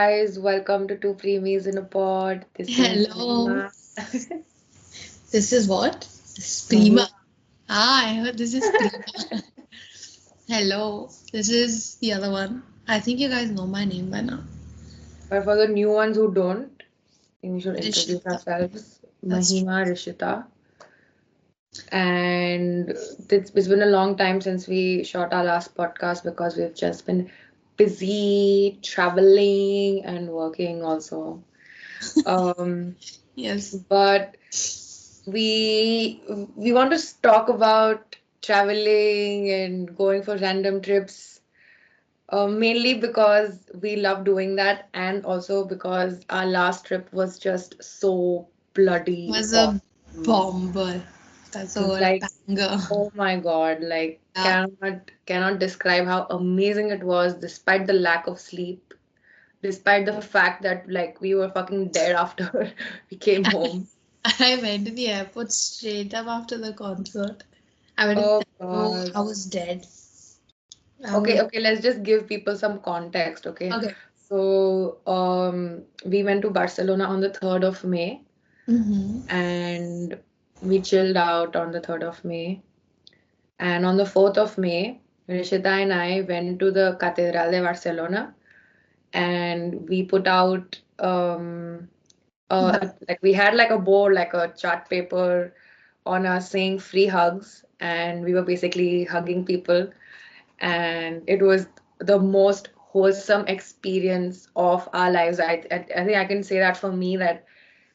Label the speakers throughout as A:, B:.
A: guys, welcome to Two Primis in a Pod. This is
B: Hello.
A: Mahima.
B: This is what? This is Prima.
A: Mahima.
B: I heard this is Prima. Hello. This is the other one. I think you guys know my name by now.
A: But for the new ones who don't, we should introduce
B: Rishita.
A: ourselves.
B: That's true.
A: Mahima Rishita. And it's been a long time since we shot our last podcast because we've just been busy traveling and working also. Um,
B: Yes.
A: but we we want to talk about traveling and going for random trips. Mainly because we love doing that, and also because our last trip was just so bloody
B: Was a
A: awesome.
B: bomber. That's a word.
A: Like,
B: Banger.
A: oh my God, like
B: Yeah.
A: cannot describe how amazing it was, despite the lack of sleep, despite the fact that like we were fucking dead after we came home.
B: I went to the airport straight up after the concert. I went
A: Oh
B: oh,
A: God.
B: I was dead. I
A: Okay,
B: was
A: okay, let's just give people some context, okay?
B: okay.
A: So, we went to Barcelona on the 3rd of May
B: Mm-hmm.
A: and we chilled out on the 3rd of May. And on the 4th of May, Rishita and I went to the Catedral de Barcelona and we put out like we had like a board, like a chart paper on us saying free hugs, and we were basically hugging people, and it was the most wholesome experience of our lives. I think I can say that for me that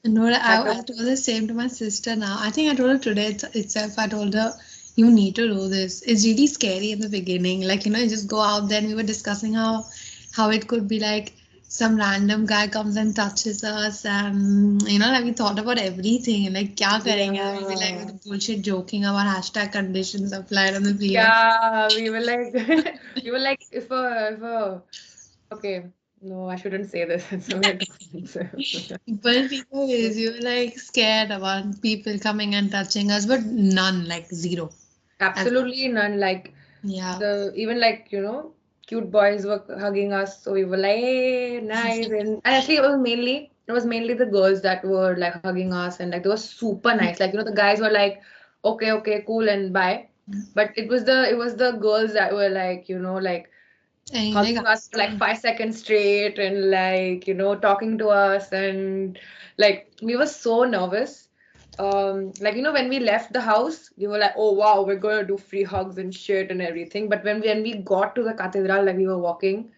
B: No,
A: at the
B: I told the same to my sister now. I think I told her today itself. I told her, you need to do this. It's really scary in the beginning. Like, you just go out there and we were discussing how it could be like some random guy comes and touches us and like we thought about everything. Like, kya karenge? We were like
A: yeah
B: with bullshit joking about hashtag conditions applied on the plane.
A: yeah we were like we were like if a okay, no, I shouldn't say this. It's a bit offensive.
B: But people is you were like scared about people coming and touching us, but none, like zero. As
A: Absolutely none. Like
B: yeah.
A: the even like cute boys were hugging us, so we were like, hey, nice. And actually, it was mainly the girls that were like hugging us, and like they were super nice. Like the guys were like, okay, okay, cool, and bye. But it was the girls that were like like
B: And like
A: hugging us for like 5 seconds straight and like talking to us, and like we were so nervous. Like when we left the house we were like, oh wow, we're gonna do free hugs and shit and everything, but when we got to the cathedral, like we were walking,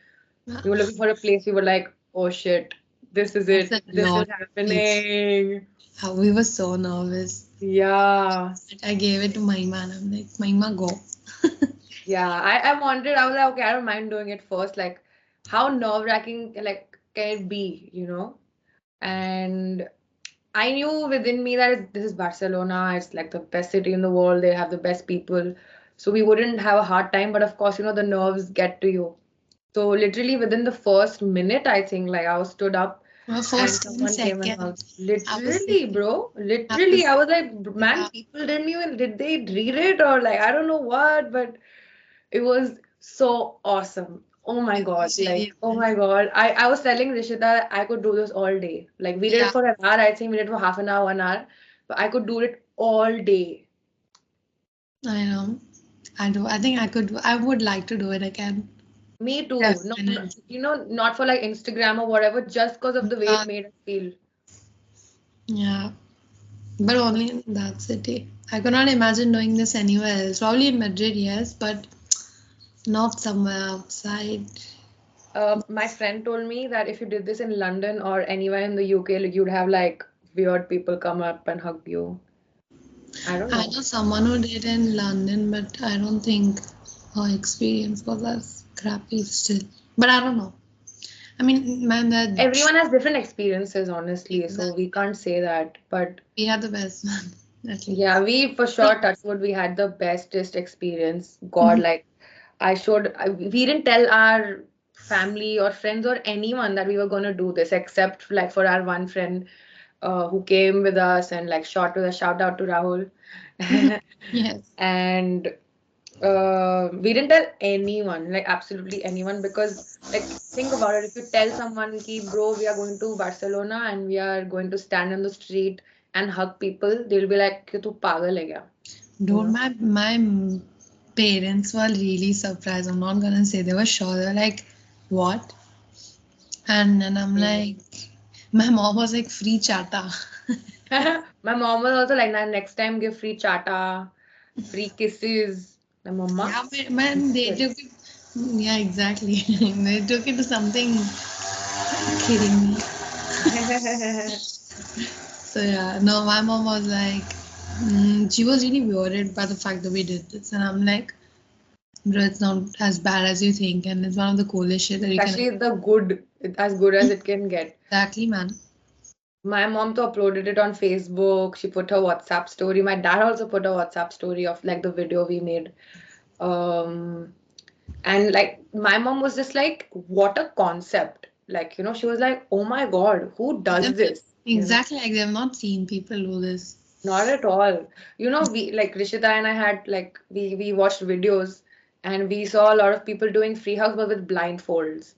A: we were looking for a place, we were like, oh shit, this is
B: that's
A: it,
B: a
A: this is
B: lot of space.
A: happening.
B: We were so nervous.
A: Yeah.
B: I gave it to Mahima and I'm like, Mahima, go.
A: Yeah, I wanted, I was like, okay, I don't mind doing it first. Like, how nerve-wracking like can it be, And I knew within me that this is Barcelona. It's like the best city in the world. They have the best people. So we wouldn't have a hard time. But of course, the nerves get to you. So literally within the first minute, I think like I was stood up
B: The
A: and
B: first 10
A: someone came and hugged.
B: seconds, I was
A: Literally,
B: thinking,
A: bro.
B: I
A: Literally,
B: was,
A: I was like, man,
B: yeah,
A: people didn't even, did they read it or like, I don't know what, but it was so awesome. Oh my
B: it
A: God.
B: was
A: Like,
B: really
A: oh my
B: nice.
A: God. I was telling Rishita I could do this all day. Like, we did it
B: Yeah,
A: for an hour. I think we did it for half an hour, 1 hour. But I could do it all day.
B: I know. I do. I think I would like to do it again.
A: Me too. No, no,
B: Definitely.
A: not for like Instagram or whatever, just because of the way it
B: Uh,
A: made us feel.
B: yeah, but only in that city. I could not imagine doing this anywhere else. Probably in Madrid, yes, but not somewhere outside.
A: My friend told me that if you did this in London or anywhere in the UK, like, you'd have like weird people come up and hug you. I don't
B: I
A: know.
B: know someone who did in London, but I don't think her experience was as crappy still. But I don't know. I mean, man, that
A: Everyone has different experiences, honestly, so we
B: exactly.
A: can't say that. But
B: We had the best one, at least.
A: yeah, we for
B: So,
A: sure, touchwood, we had the bestest experience. God,
B: mhm.
A: like we didn't tell our family or friends or anyone that we were gonna do this, except like for our one friend who came with us and like shot with a shout out to Rahul.
B: Yes.
A: And We didn't tell anyone, like absolutely anyone, because like think about it. If you tell someone ki bro, we are going to Barcelona and we are going to stand on the street and hug people, they'll be like, "कि तू पागल है क्या?" You
B: Don't
A: know?
B: my parents were really surprised. I'm not gonna say they were sure. They were like, "What?" And I'm
A: Mm.
B: like, my mom was like, "Free chata."
A: My mom was also like, "Nah, next time give free chata, free kisses." My mama.
B: Yeah, but man, they
A: Good.
B: took it. Yeah, exactly. They took it to something. Kidding me. So yeah, no, my mom was like, she was really worried by the fact that we did this, and I'm like, bro, it's not as bad as you think, and it's one of the coolest shit that you can.
A: Especially the good, as good as it can get.
B: Exactly, man.
A: My mom too uploaded it on Facebook. She put her WhatsApp story. My dad also put a WhatsApp story of like the video we made. Um, and like my mom was just like, what a concept. Like, she was like, oh my God, who does
B: They've-
A: this?
B: Exactly, like they've not seen people do this.
A: Not at all. We like Rishita and I had like we watched videos and we saw a lot of people doing free hugs but with blindfolds.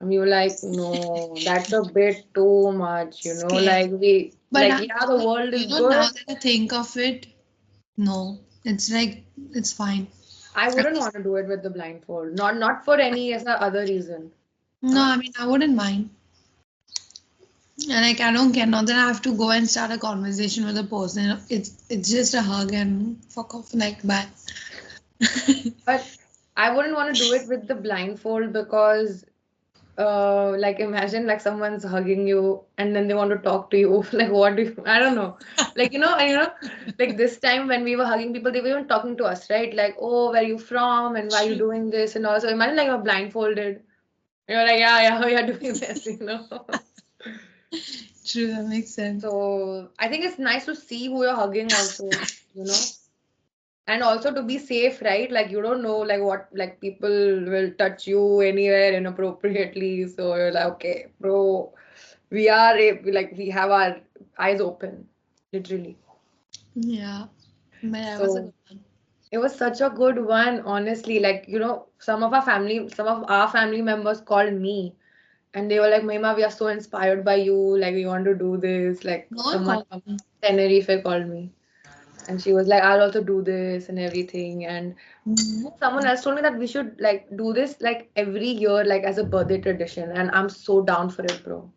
A: And we were like, no, that's a bit too much,
B: Scary.
A: like we
B: But
A: like yeah, the world is
B: now
A: good.
B: that I think of it, no, it's like it's fine.
A: I
B: At
A: wouldn't
B: least,
A: want to do it with the blindfold. Not for any other reason.
B: no,
A: Huh?
B: I mean I wouldn't mind. And like I don't care. Not that I have to go and start a conversation with a person. It's just a hug and fuck off. Like bye.
A: But I wouldn't want to do it with the blindfold because like imagine like someone's hugging you and then they want to talk to you. Like what do you I don't know. Like like this time when we were hugging people, they were even talking to us, right? Like, oh, where you from and why you
B: True.
A: doing this and also imagine like you're blindfolded. You're like, yeah, yeah, we are doing this.
B: True, that makes sense.
A: So I think it's nice to see who you're hugging also, you know. And also to be safe, right? Like you don't know like what like people will touch you anywhere inappropriately. So you're like, okay, bro, we have our eyes open, literally.
B: Yeah, but that was a
A: So
B: good one.
A: it was such a good one, honestly. Like, some of our family members called me and they were like, Mahima, we are so inspired by you. Like, we want to do this. Like,
B: No one
A: someone
B: called
A: from
B: me.
A: Tenerife called me. And she was like, I'll also do this and everything. And
B: Mm,
A: someone else told me that we should like do this like every year, like as a birthday tradition. And I'm so down for it, bro.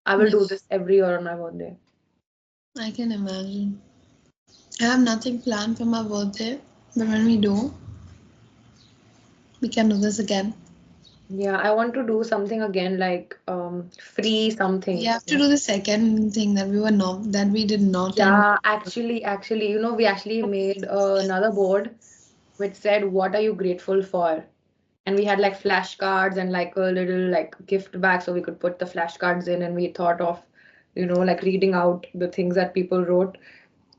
A: I will
B: yeah,
A: do this every year on my birthday.
B: I can imagine. I have nothing planned for my birthday, but when we do, we can do this again.
A: Yeah, I want to do something again, like free
B: We
A: something.
B: have to do the second thing that we did not, and
A: Yeah, actually, we actually made another board which said, "What are you grateful for?" And we had like flashcards and like a little like gift bag so we could put the flashcards in, and we thought of, like reading out the things that people wrote.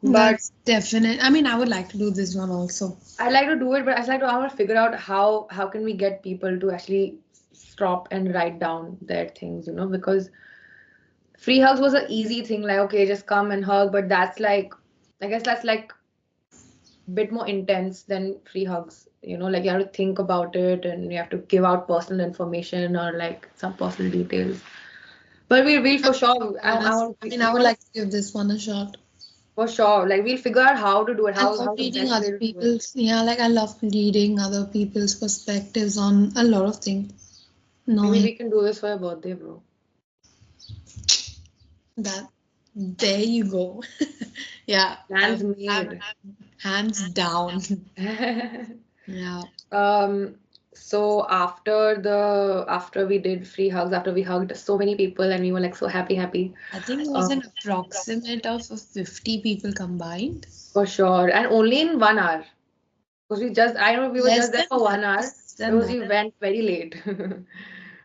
A: But
B: that's definite. I mean, I would like to do this one also.
A: I like to do it, but I want to figure out how can we get people to actually stop and write down their things, because free hugs was an easy thing, like okay, just come and hug, but that's like I guess that's like bit more intense than free hugs. Like you have to think about it and you have to give out personal information or like some personal details. But we will for sure. I
B: Honest.
A: want
B: I mean,
A: we
B: I would
A: want
B: like to give this one a shot.
A: for sure. Like we'll figure out how to do it.
B: I love
A: How's the
B: reading
A: best way
B: other
A: to do it.
B: people's, yeah, like I love reading other people's perspectives on a lot of things.
A: Maybe
B: Knowing
A: we can do this for your birthday, bro.
B: that, there you go. Yeah,
A: Plans
B: I'm
A: made.
B: hands down. Yeah,
A: Um, so after we did free hugs, after we hugged so many people and we were like so happy,
B: I think it was
A: um,
B: an approximate of 50 people combined.
A: for sure, and only in 1 hour. Because I know we were
B: Less
A: just there
B: than
A: for
B: that.
A: 1 hour
B: Less than
A: because
B: that.
A: we went very late.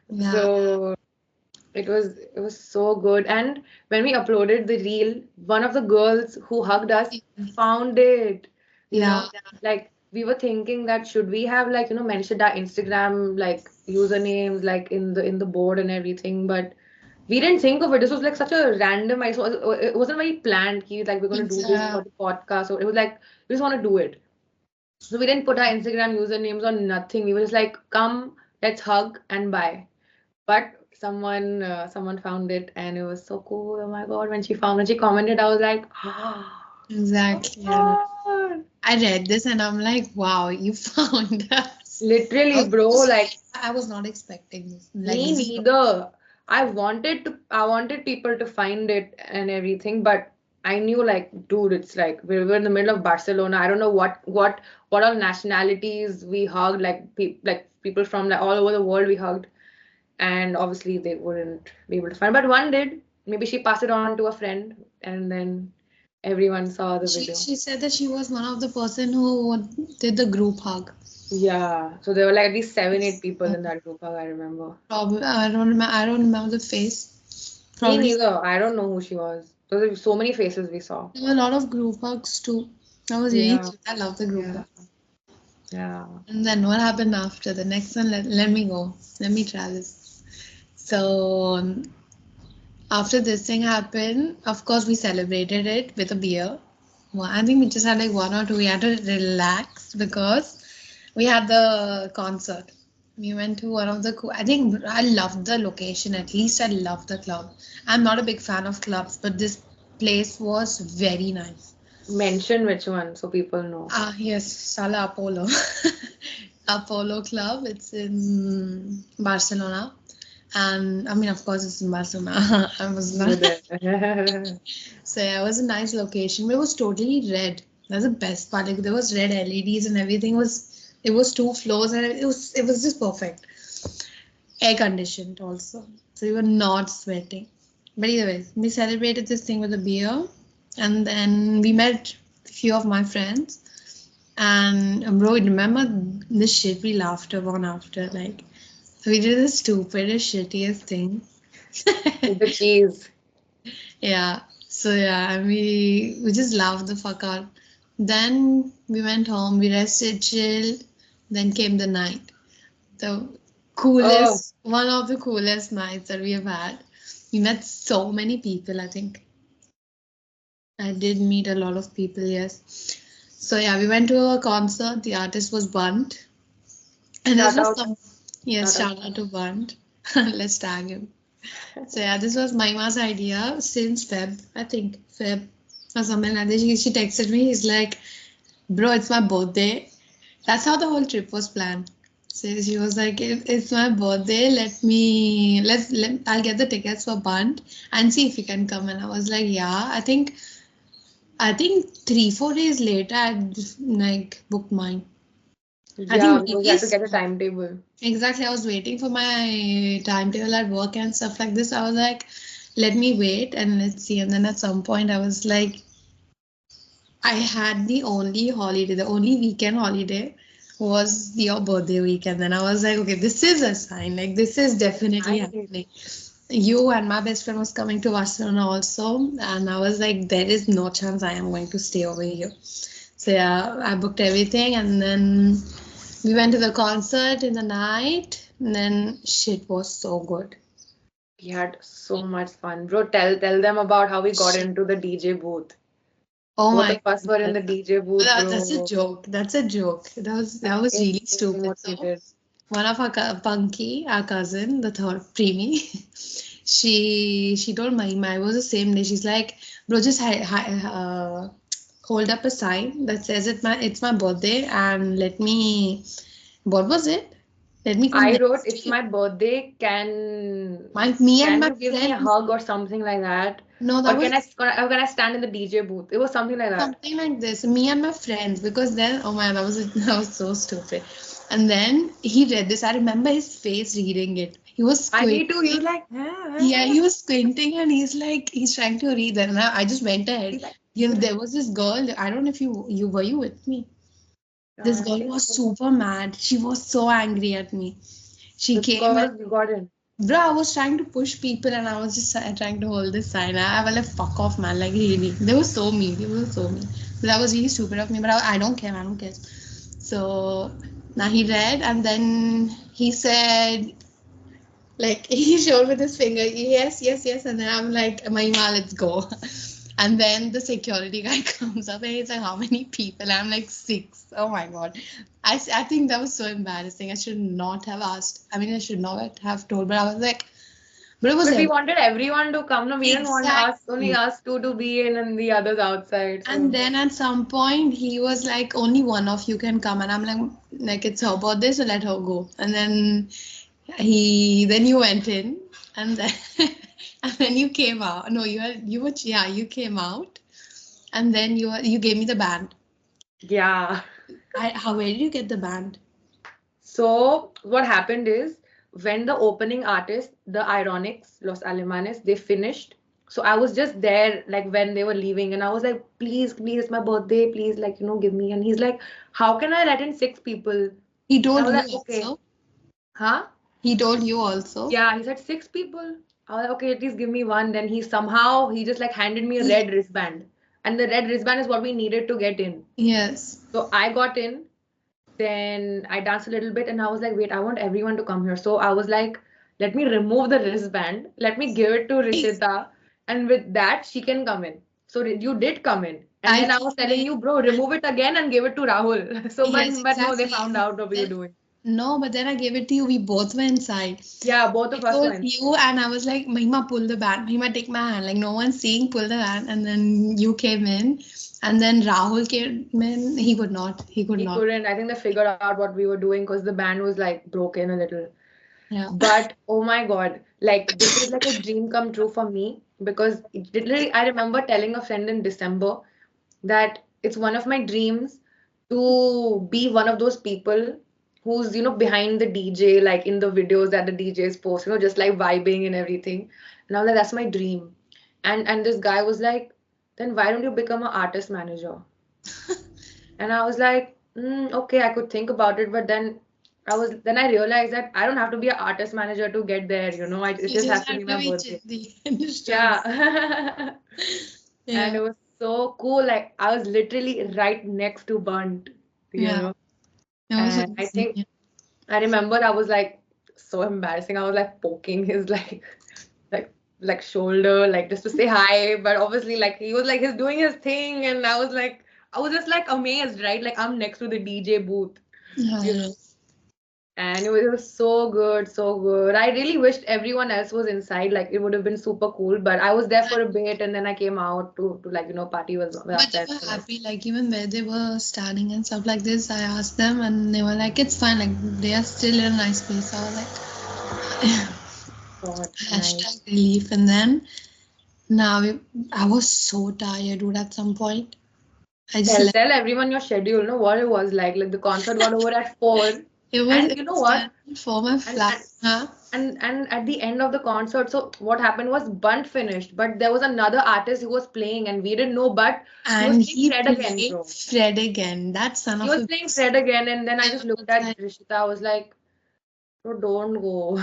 B: Yeah.
A: So it was so good. And when we uploaded the reel, one of the girls who hugged us found it. You
B: Yeah.
A: know, like we were thinking that should we have like mentioned our Instagram like usernames like in the board and everything, but we didn't think of it. This was like such a random. It wasn't very planned. Like we're gonna do this
B: Yeah.
A: for the podcast. So it was like we just want to do it. So we didn't put our Instagram usernames or nothing. We were just like, come, let's hug and bye. But someone found it and it was so cool. Oh my God, when she commented, I was like, oh
B: Exactly.
A: my God.
B: I read this and I'm like, wow, you found us. I
A: Literally,
B: was
A: bro,
B: so
A: like
B: surprised. I was not expecting this. Like
A: me
B: zero.
A: neither. I wanted people to find it and everything, but I knew like, dude, it's like we were in the middle of Barcelona. I don't know what all nationalities we hugged, like people from like all over the world we hugged, and obviously they wouldn't be able to find. But one did. Maybe she passed it on to a friend, and then everyone saw the video.
B: She said that she was one of the person who did the group hug.
A: Yeah. So there were like at least 7, 8 people in that group hug, I remember.
B: Probably I don't remember the face.
A: Me
B: Probably
A: neither. I don't know who she was. There were so many faces we saw.
B: there were a lot of group hugs too. That was really
A: Yeah.
B: cute. I love the group
A: Yeah.
B: hug.
A: Yeah.
B: And then what happened after the next one? Let me go. Let me try this. So after this thing happened, of course we celebrated it with a beer. Well, I think we just had like one or two. We had to relax because we had the concert. We went to one of the I think I loved the location. At least I loved the club. I'm not a big fan of clubs, but this place was very nice.
A: Mention which one so people know.
B: Ah, yes, Sala Apollo. Apollo Club. It's in Barcelona. And I mean, of course, it's in Barcelona. I was
A: You
B: not.
A: were there.
B: So yeah, it was a nice location, but it was totally red. That's the best part. Like there was red LEDs and everything was. It was 2 floors and it was just perfect. Air conditioned also, so we were not sweating. But anyways, we celebrated this thing with a beer, and then we met a few of my friends. And bro, remember the shit we laughed upon after? Like we did the stupidest, shittiest thing.
A: With the cheese.
B: Yeah. So yeah, and we just laughed the fuck out. Then we went home, we rested, chilled. Then came the night. The
A: Oh,
B: one of the coolest nights that we have had. We met so many people, I think. I did meet a lot of people, yes. So yeah, we went to a concert. The artist was Bunt. And this
A: shout
B: was
A: out.
B: some, yes,
A: Shout out.
B: shout out to Bunt. Let's tag him. So yeah, this was Maima's idea since Feb, I think Feb or something like that. She texted me. He's like, "Bro, it's my birthday." That's how the whole trip was planned. So she was like, It's my birthday. I'll get the tickets for Bunt and see if you can come." And I was like, "Yeah." I think 3 4 days later, I like booked mine. I
A: Yeah,
B: think
A: because you
B: really
A: have to get a timetable.
B: exactly. I was waiting for my timetable at work and stuff like this. I was like, let me wait and let's see. And then at some point, I was like, I had the only weekend holiday was your birthday week. And then I was like, okay, this is a sign. Like, this is definitely
A: Nice.
B: happening. You and my best friend was coming to Barcelona also. And I was like, there is no chance I am going to stay over here. So, yeah, I booked everything. And then we went to the concert in the night, and then shit was so good.
A: We had so much fun. Bro, tell them about how we got
B: Shit.
A: into the DJ booth.
B: Oh
A: Both
B: my
A: of us were in
B: God.
A: the DJ booth,
B: That's a
A: bro.
B: joke. That's a joke. That was
A: It's
B: really stupid. So
A: motivated.
B: one of Punky, our cousin, the third Primi, she told my it was the same day. She's like, bro, just hold up a sign that says it's my birthday and let me. What was it? Let me come
A: I wrote,
B: next to
A: "It's
B: you.
A: my birthday.
B: Me and
A: Can
B: my
A: you give me a
B: friends.
A: hug or something like that?
B: No,
A: Or
B: that was
A: can I stand in the DJ booth?" It was something like that.
B: something like this. Me and my friends, because then, oh man, that was so stupid. And then he read this. I remember his face reading it. He was
A: I me too. He
B: squinting.
A: was like,
B: Yeah, he was squinting, and he's trying to read that. And I just went ahead.
A: He's like,
B: There was this girl. I don't know if you were you with me. This
A: I
B: girl
A: think
B: was
A: so.
B: super mad. She was so angry at me. She came and
A: Because you got in.
B: bro, I was trying to push people and I was just trying to hold this sign. I was like, fuck off, man. Like, really. They were so mean. They were so mean. But that was really stupid of me. But I don't care. I don't care. So now he read and then he said, like, he showed with his finger, yes, yes, yes. And then I'm like, Mahima, let's go. And then the security guy comes up and he's like, "How many people?" I'm like, "6." Oh my God. I think that was so embarrassing. I should not have asked. I mean, I should not have told, but I was like, but it was
A: But we wanted everyone to come. No, we didn't want us, only
B: exactly.
A: us two to be in and the others outside.
B: And
A: So
B: then at some point he was like, "Only one of you can come," and I'm like it's her birthday, so let her go. And then you went in, and then and then you came out. No, you came out, and then you gave me the band.
A: yeah.
B: Where did you get the band?
A: So what happened is when the opening artist, the Ironics, Los Alemanes, they finished. So I was just there like when they were leaving and I was like, please, please, it's my birthday, please, like, give me. And he's like, how can I let in 6 people?
B: He
A: I
B: told
A: was
B: you
A: like, okay.
B: also.
A: Huh?
B: He told you also.
A: Yeah, he said 6 people. I was like, okay, at least give me one. Then he just like handed me a
B: He,
A: red wristband. And the red wristband is what we needed to get in.
B: yes.
A: So I got in. Then I danced a little bit and I was like, wait, I want everyone to come here. So I was like, let me remove the wristband, let me give it to Rishita, and with that, she can come in. So you did come in. And
B: I
A: then I was telling
B: came
A: you, bro,
B: in.
A: remove it again and give it to Rahul. So,
B: Yes,
A: but no, they
B: exactly.
A: found
B: And
A: out what we were
B: then
A: doing.
B: no, but then I gave it to you. We both were inside.
A: Yeah, both of
B: It
A: us
B: was
A: went.
B: you, and I was like, Mahima, pull the band. Mahima, take my hand. Like, no one's seeing, pull the band. And then you came in. And then Rahul came in. He could not. He could
A: He
B: not.
A: couldn't. I think they figured out what we were doing because the band was like broken a little.
B: Yeah.
A: But oh my God, like this is like a dream come true for me because literally I remember telling a friend in December that it's one of my dreams to be one of those people who's behind the DJ, like in the videos that the DJs post, just like vibing and everything. And I was like, that's my dream. And this guy was like, then why don't you become an artist manager? And I was like, okay, I could think about it, but then I realized that I don't have to be an artist manager to get there, it
B: You
A: just
B: just
A: has to
B: have
A: be
B: to
A: my
B: be
A: birthday.
B: chindi and just dance.
A: Yeah. And
B: Yeah.
A: it was so cool. Like I was literally right next to Bunt, you
B: Yeah.
A: know.
B: It was
A: And I
B: awesome.
A: think
B: Yeah.
A: I remember I was like so embarrassing. I was like poking his like like shoulder, like just to say hi. But obviously like he was like he's doing his thing and I was just like amazed, right? Like I'm next to the DJ booth, you
B: Yeah.
A: know. And it was so good, so good. I really wished everyone else was inside. Like it would have been super cool. But I was there for a bit and then I came out to like, party with our
B: But they
A: friends
B: were
A: and
B: happy, like even where they were standing and stuff like this. I asked them, and they were like, "It's fine. Like they are still in a nice place." I was like,
A: God, nice.
B: hashtag relief. And then now I was so tired, dude. At some point, I just
A: Tell
B: left.
A: tell everyone your schedule, what it was like. Like the concert got over at 4. And
B: It
A: you know
B: was
A: what?
B: done for my
A: And
B: flat.
A: and
B: Huh?
A: and at the end of the concert, so what happened was Bunt finished, but there was another artist who was playing and we didn't know, but he was
B: And
A: playing
B: he
A: Fred again,
B: played
A: bro.
B: Fred again. That son
A: He
B: of
A: was
B: a
A: playing
B: bitch.
A: Fred again, and then I
B: I
A: just looked
B: was
A: at
B: like,
A: Rishita. I was like, "Bro, don't go."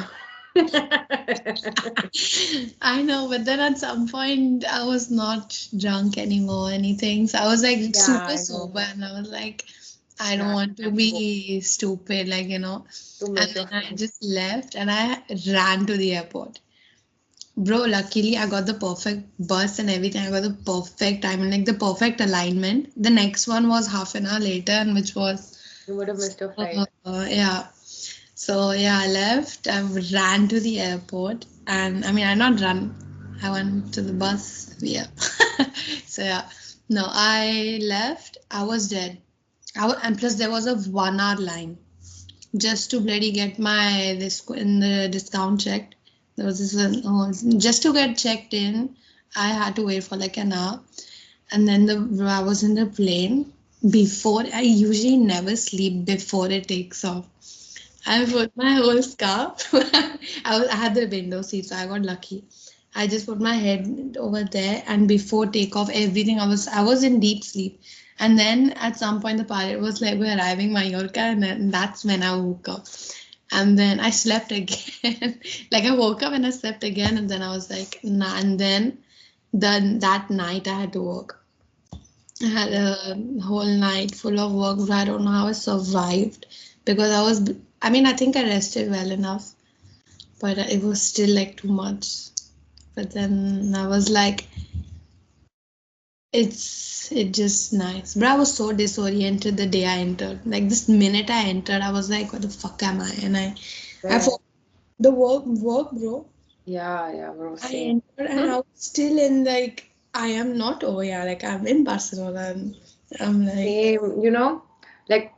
B: I know, but then at some point I was not drunk anymore or anything. So I was like
A: Yeah,
B: super
A: I
B: sober,
A: know.
B: and I was like, I don't
A: Yeah,
B: want to
A: have to go
B: be stupid,
A: to
B: And
A: miss your
B: then I
A: friend.
B: just left and I ran to the airport. Bro, luckily I got the perfect bus and everything. I got the perfect time and like the perfect alignment. The next one was half an hour later, and which was,
A: You would have missed your flight.
B: yeah. So yeah, I left. I ran to the airport, and I mean, I not run. I went to the bus. Yeah. So yeah, no, I left. I was dead. And plus there was a 1 hour line just to bloody get my this in the discount checked. There was this just to get checked in. I had to wait for like an hour, and then the I was in the plane. Before I usually never sleep before it takes off. I put my whole scarf. I had the window seat, so I got lucky. I just put my head over there, and before takeoff, everything I was in deep sleep. And then at some point, the pilot was like, "We're arriving Mallorca," and then that's when I woke up. And then I slept again. Like I woke up and I slept again, and then I was like, "Nah." And then that night I had to work. I had
A: Yeah.
B: a whole night full of work, but I don't know how I survived because I mean, I think I rested well enough, but it was still like too much. But then I was like, It's just nice. But I was so disoriented the day I entered. Like this minute I entered, I was like, what the fuck am I? And I
A: Yeah,
B: forgot the work, bro.
A: yeah, bro,
B: I
A: same.
B: entered and I was still in like I am not over here. Like I'm in Barcelona and I'm like,
A: Same, like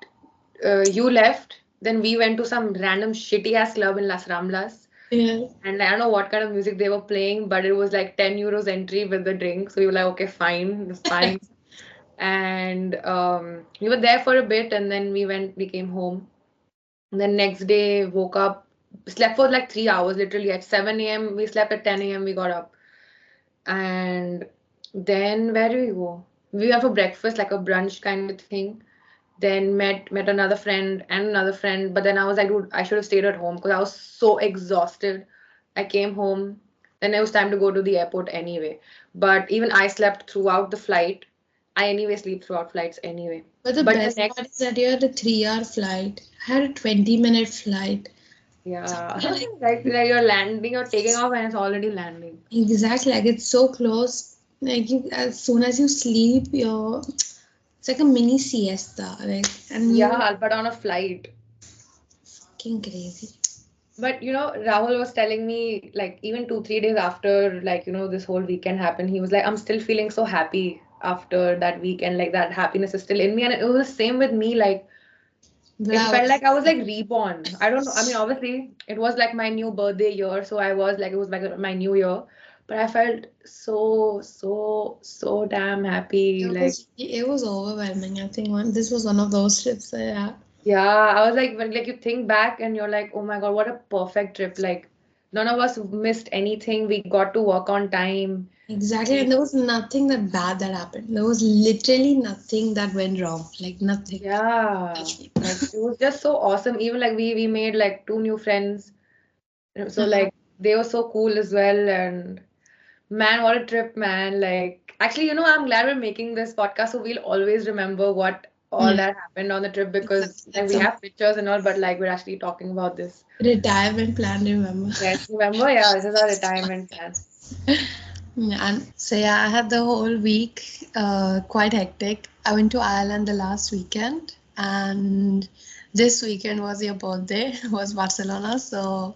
A: you left, then we went to some random shitty ass club in Las Ramblas.
B: yeah.
A: And I don't know what kind of music they were playing, but it was like 10 euros entry with the drink. So we were like, okay, fine, it's fine. And we were there for a bit, and then we came home. And then next day, woke up, slept for like 3 hours, literally at 7 a.m. We slept at 10 a.m. We got up. And then where do we go? We went for breakfast, like a brunch kind of thing. Then met another friend and another friend. But then I was like, dude, I should have stayed at home because I was so exhausted. I came home. Then it was time to go to the airport anyway. But even I slept throughout the flight. I anyway sleep throughout flights anyway.
B: But the
A: But the
B: best
A: next,
B: part is that you had a 3 hour flight. I had a 20-minute flight. So
A: yeah,
B: I like
A: like you're landing or taking off and it's already landing.
B: exactly like it's so close. Like you, as soon as you sleep, you're it's like a mini siesta. Like and you
A: Yeah, but on a flight.
B: fucking crazy.
A: But Rahul was telling me like even 2, 3 days after like this whole weekend happened, he was like, I'm still feeling so happy after that weekend, like that happiness is still in me. And it was the same with me, like
B: But
A: it
B: I
A: felt
B: was
A: like I was like reborn. I don't know. I mean, obviously it was like my new birthday year, so I was like it was like my new year. But I felt so damn happy.
B: it was overwhelming. I think this was one of those trips. Yeah.
A: Yeah, I was like when like you think back and you're like, oh my God, what a perfect trip. Like none of us missed anything. We got to work on time.
B: Exactly, and there was nothing that bad that happened. There was literally nothing that went wrong. Like nothing.
A: Yeah, like it was just so awesome. Even like we made like two new friends. So
B: Uh-huh.
A: like they were so cool as well. And man, what a trip, man. Like actually, I'm glad we're making this podcast so we'll always remember what all
B: Yeah,
A: that happened on the trip because
B: exactly.
A: like
B: That's
A: we
B: a
A: have pictures and all, but like we're actually talking about this.
B: retirement plan, remember?
A: Yes, remember? Yeah, this is our retirement plan.
B: Yeah, and so yeah, I had the whole week quite hectic. I went to Ireland the last weekend, and this weekend was your birthday, was Barcelona. So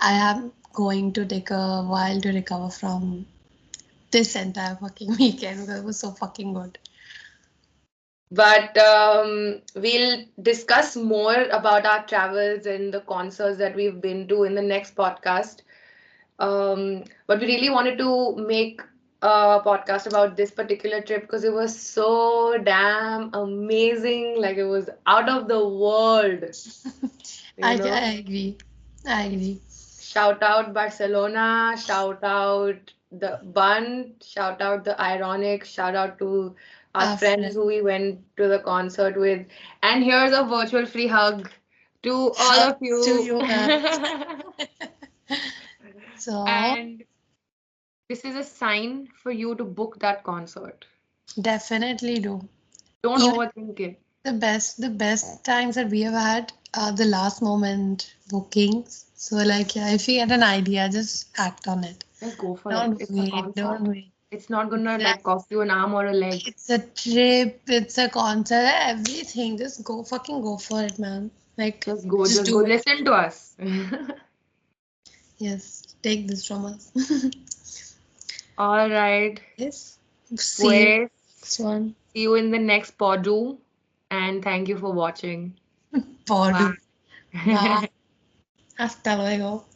B: I am going to take a while to recover from this entire fucking weekend because it was so fucking good.
A: But we'll discuss more about our travels and the concerts that we've been to in the next podcast. But we really wanted to make a podcast about this particular trip because it was so damn amazing. Like it was out of the world, you know.
B: I agree. I agree.
A: Shout out Barcelona, shout out the Bunt, shout out the Ironic, shout out to our
B: Our
A: friends
B: friend.
A: who we went to the concert with. And here's a virtual free hug to all of
B: Hugs to
A: you.
B: you guys. So
A: And this is a sign for you to book that concert.
B: definitely do.
A: Don't
B: Even
A: overthink it.
B: the best times that we have had are the last moment bookings. So like yeah, if you get an idea, just act on it.
A: Just go for it.
B: Don't
A: It's a
B: wait, don't
A: concert.
B: wait.
A: It's not gonna like
B: Exactly.
A: cost you an arm or a leg.
B: It's a trip, it's a concert, everything. Just go fucking go for it, man. Like just
A: Just go
B: do it.
A: listen to us.
B: Yes, take this from us.
A: All right.
B: Yes. See you
A: Pues
B: next one.
A: see you in the next podu and thank you for watching.
B: Pordu. Bye.
A: Bye.
B: Hasta luego.